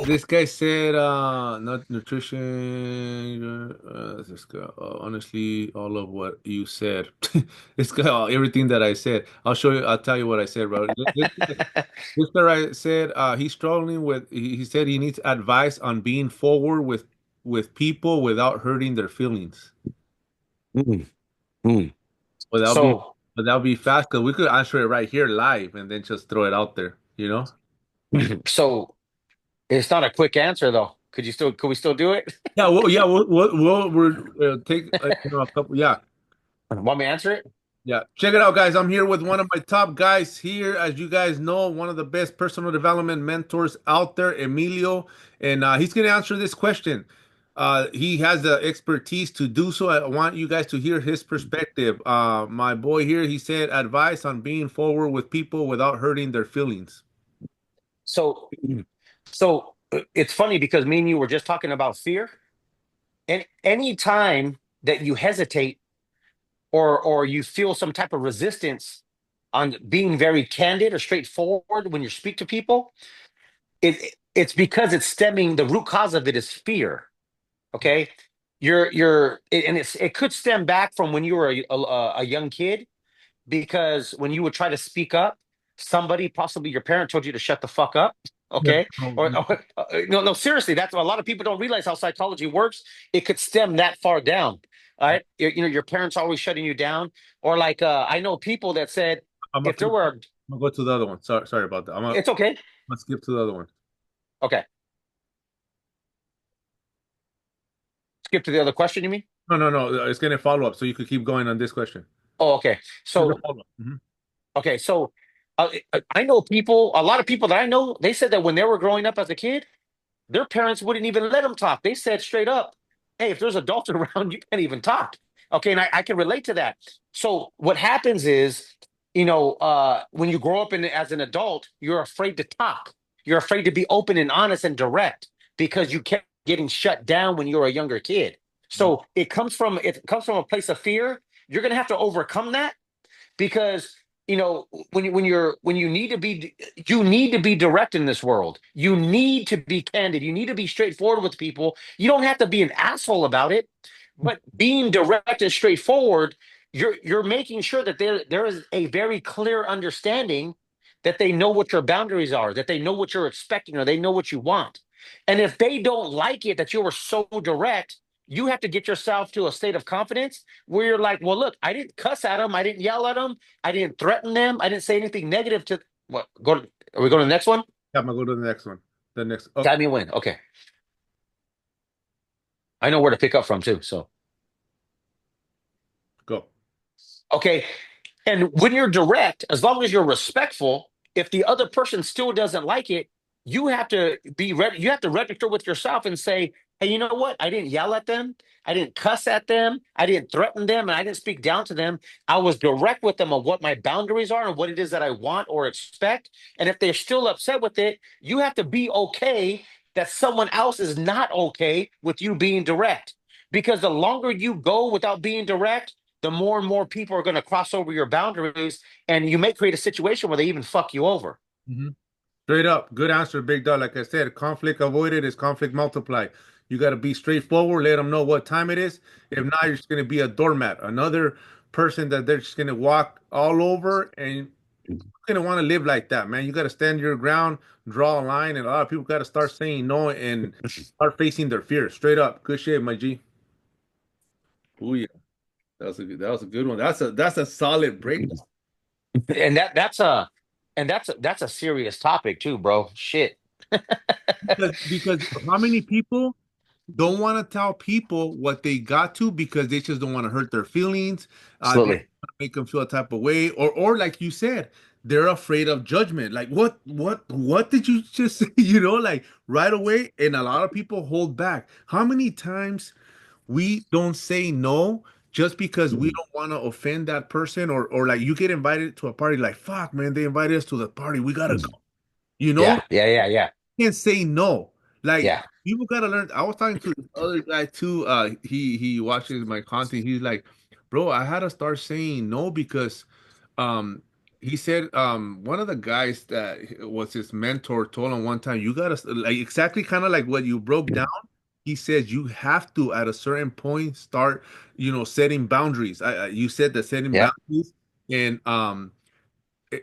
This guy said, not nutrition. This guy, honestly, all of what you said. This guy, everything that I said. I'll show you. I'll tell you what I said, bro. This guy said, he's struggling with. He said he needs advice on being forward with people without hurting their feelings. Mm, mm. Without be, So, without be fast, because we could answer it right here live and then just throw it out there. You know? so it's not a quick answer though. Could we still do it? Yeah. We'll take a couple. Yeah. Want me to answer it? Yeah, check it out, guys. I'm here with one of my top guys here. As you guys know, one of the best personal development mentors out there, Emilio, and he's going to answer this question. He has the expertise to do so. I want you guys to hear his perspective. My boy here, he said advice on being forward with people without hurting their feelings. So, it's funny because me and you were just talking about fear. And any time that you hesitate or you feel some type of resistance on being very candid or straightforward when you speak to people, it's because it's stemming. The root cause of it is fear. Okay, and it could stem back from when you were a young kid, because when you would try to speak up, somebody, possibly your parent, told you to shut the fuck up. Yeah. Okay, no, no, seriously, that's a lot of people don't realize how psychology works. It could stem that far down. All right, your parents always shutting you down, or like I know people that said I'm if there were, gonna go to the other one. Sorry about that. it's okay, Let's skip to the other one. okay, skip to the other question. You mean? No. It's gonna follow up, so you could keep going on this question. Oh, okay. There's a So follow-up. Mhm. okay, so I know people, a lot of people that I know, they said that when they were growing up as a kid, their parents wouldn't even let them talk. They said straight up, hey, if there's adults around, you can't even talk. Okay, and I can relate to that. So what happens is, when you grow up as an adult, you're afraid to talk. You're afraid to be open and honest and direct because you kept getting shut down when you were a younger kid. So it comes from a place of fear. You're gonna have to overcome that because when you need to be direct in this world. You need to be candid. You need to be straightforward with people. You don't have to be an asshole about it, but being direct and straightforward, you're making sure that there is a very clear understanding that they know what your boundaries are, that they know what you're expecting, or they know what you want. And if they don't like it that you were so direct, you have to get yourself to a state of confidence where you're like, well, look, I didn't cuss at them, I didn't yell at them, I didn't threaten them, I didn't say anything negative to what are we going to the next one? Yeah, I'm gonna go to the next one. The next. Oh, Tell me when. Okay. I know where to pick up from too. So go. okay. And when you're direct, as long as you're respectful, if the other person still doesn't like it, you have to be ready. You have to register with yourself and say, hey, you know what? I didn't yell at them. I didn't cuss at them. I didn't threaten them. And I didn't speak down to them. I was direct with them on what my boundaries are and what it is that I want or expect. And if they're still upset with it, you have to be okay that someone else is not okay with you being direct. Because the longer you go without being direct, the more and more people are going to cross over your boundaries, and you may create a situation where they even fuck you over. Mhm. Straight up, good answer, big dog. Like I said, conflict avoided is conflict multiplied. You got to be straightforward. Let them know what time it is. If not, you're just gonna be a doormat, another person that they're just gonna walk all over, and you're gonna want to live like that, man. You got to stand your ground, draw a line, and a lot of people got to start saying no and start facing their fears. Straight up, good shit, my G. Oh yeah, that was a good one. That's a solid breakdown. And that's a serious topic too, bro. Shit. Because how many people don't want to tell people what they got to because they just don't want to hurt their feelings. They Absolutely. want to make them feel a type of way, or like you said, they're afraid of judgment. Like what did you just say? Like right away. And a lot of people hold back. How many times we don't say no just because we don't want to offend that person, or like you get invited to a party, like fuck, man, they invited us to the party, we gotta go. You know, Yeah, yeah, yeah, yeah, can't say no. Like yeah. people gotta learn. I was talking to this other guy too. He watches my content. He's like, bro, I had to start saying no because, um, he said one of the guys that was his mentor told him one time, you gotta like exactly kind of like what you broke down. He says you have to at a certain point start, setting boundaries. You said that setting Yeah, boundaries and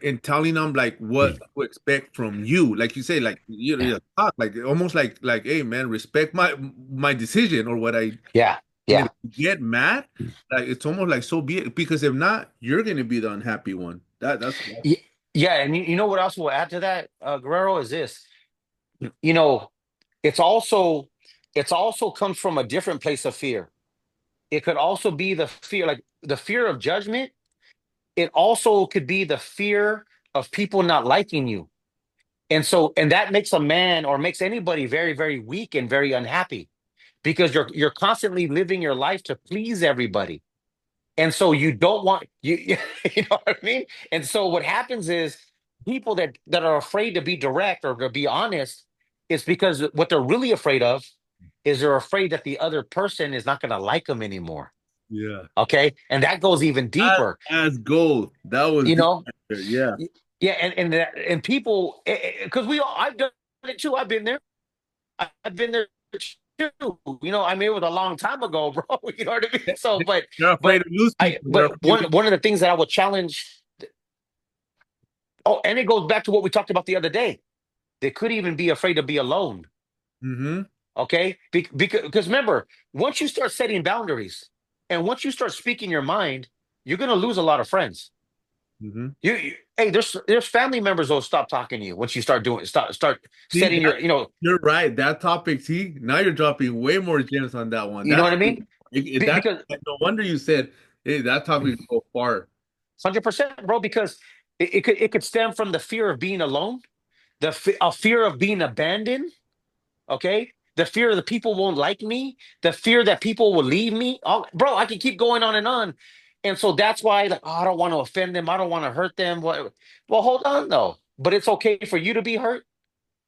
and telling them like what to expect from you. Like you say, like yeah, you talk like almost like hey man, respect my decision or what I. yeah, And if yeah. you get mad, like it's almost like so be it. Because if not, you're gonna be the unhappy one. That's Y- Yeah, and you know what else will add to that, Guerrero, is this. You know, it's also it's also comes from a different place of fear. It could also be the fear, like the fear of judgment. It also could be the fear of people not liking you. And that makes a man or makes anybody very, very weak and very unhappy because you're constantly living your life to please everybody. And so you don't want you you know what I mean? And so what happens is people that are afraid to be direct or to be honest is because what they're really afraid of is they're afraid that the other person is not going to like them anymore. yeah. Okay? And that goes even As, deeper, as gold. That was you deep know? right there. Yeah. Yeah, and people because we all I've done it too. I've been there. I've been there too. I mean, it was a long time ago, bro. You know what I mean? So, They're afraid but to lose I, people. They're but afraid to. one of the things that I would challenge. Oh, and it goes back to what we talked about the other day. They could even be afraid to be alone. Mm-hmm. Okay, because remember, once you start setting boundaries, and once you start speaking your mind, you're going to lose a lot of friends. Mm-hmm. Hey, there's family members that'll stop talking to you once you start See, setting your, you're right. That topic, see, now you're dropping way more gems on that one. you know That what I mean? that Because no wonder you said, hey, that topic go far. 100%, bro, because it could stem from the fear of being alone, a fear of being abandoned, okay? The fear of the people won't like me, the fear that people will leave me. Oh, bro, I can keep going on and on. And so that's why, like, oh, I don't want to offend them. I don't want to hurt them. Well, hold on, though. But it's okay for you to be hurt.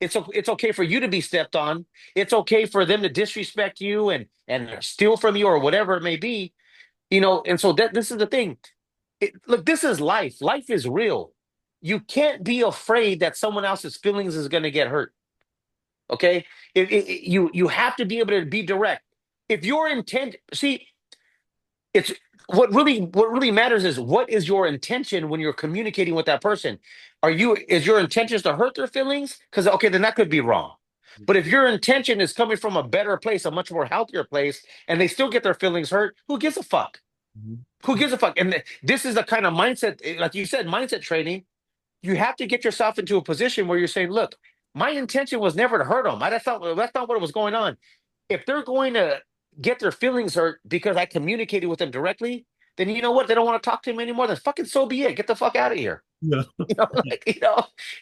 It's okay for you to be stepped on. It's okay for them to disrespect you and steal from you or whatever it may be. And so this is the thing. Look, this is life. Life is real. You can't be afraid that someone else's feelings is going to get hurt. Okay, you have to be able to be direct. If your intent, see, it's what really matters is what is your intention when you're communicating with that person. Is your intentions to hurt their feelings? Because okay, then that could be wrong. But if your intention is coming from a better place, a much more healthier place, and they still get their feelings hurt, who gives a fuck? Mhm. Who gives a fuck? And this is the kind of mindset, like you said, mindset training. You have to get yourself into a position where you're saying, look, my intention was never to hurt them. That's not what was going on. If they're going to get their feelings hurt because I communicated with them directly, then you know what? They don't want to talk to me anymore. Then fucking so be it. Get the fuck out of here. Yeah.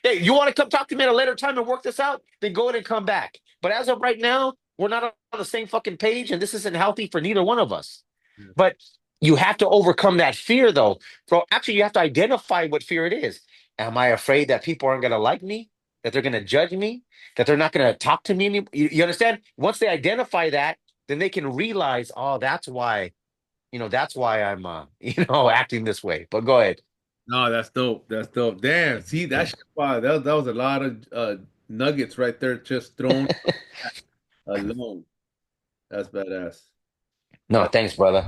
Hey, you want to come talk to me at a later time and work this out? Then go ahead and come back. But as of right now, we're not on the same fucking page, and this isn't healthy for neither one of us. Yeah. But you have to overcome that fear, though. Bro, actually, you have to identify what fear it is. Am I afraid that people aren't going to like me? That they're going to judge me? That they're not going to talk to me anymore? You understand? Once they identify that, then they can realize, oh, that's why I'm, acting this way. But go ahead. No, that's dope. That's dope. Damn. See, that shit, wow, that was a lot of nuggets right there just thrown alone. That's badass. No, thanks, brother.